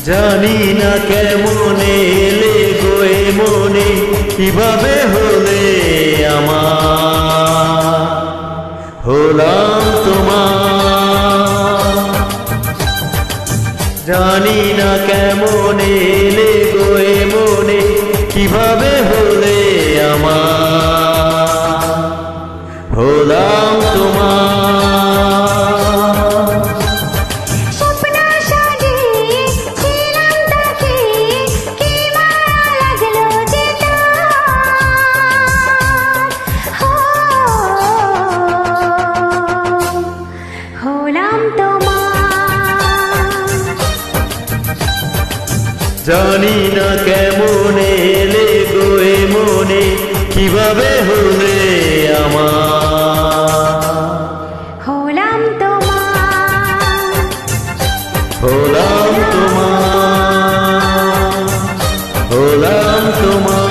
জানি না কেমনে এলে গো এ মনে, কিভাবে হলে আমার, হলাম তোমার। জানি না কেমনে এলে গো এ মনে, কিভাবে হলে আমার, হলাম তোমার। জানি না কেমনে এলে গো এ মনে, কিভাবে হলে আমার, হলাম তোমার, হলাম তোমার, হলাম তোমার।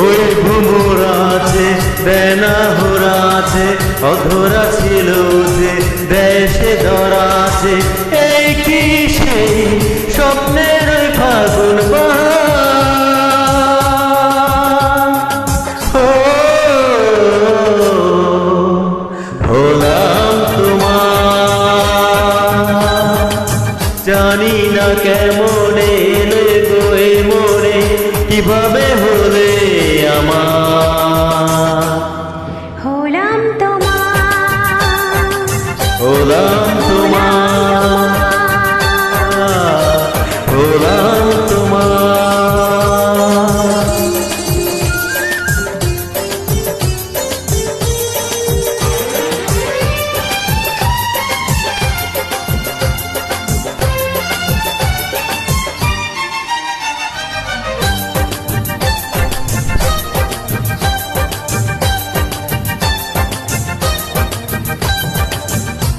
ওই ভুমুর আছে দেনা হোরা আছে, অধরা ছিল যে দেশে ধরা আছে, এই কি সেই স্বপ্নের ওই ফাগুন হলাম তোমার। জানি না কেমনে এলে গো এ মনে, কিভাবে হলে আমার, হলাম তোমার, হলাম তোমার, হলাম তোমার।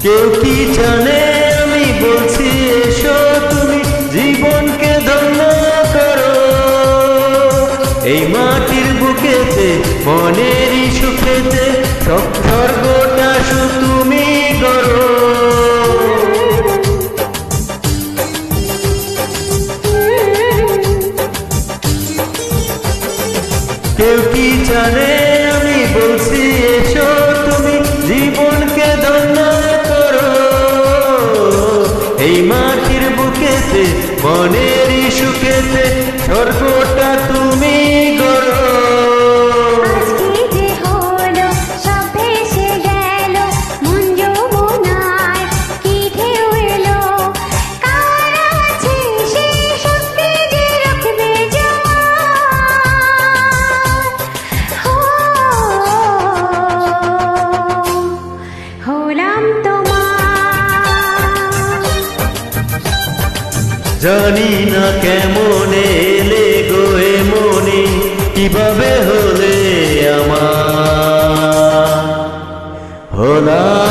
কেউ কি জানে আমি বলছি এসো তুমি জীবনকে ধন্য করো, এই মাটির বুকেতে মনেরই সুখেতে সব স্বর্গটা তুমি করো। কেউ কি জানে আমি বলছি এসো তুমি জীবনকে ধন্য করো, এই মাটির বুকেতে মনেরই সুখেতে স্বর্গটা তুমি গড়ো। আজকে যে হলো সব ভেসে গেল, মন যমুনায় কি ঢেউ এলো, কার আছে সে শক্তি যে রাখবে হলাম তোমার। জানি না কেমনে এলে গো এ মনে, কিভাবে হলে আমার, হলাম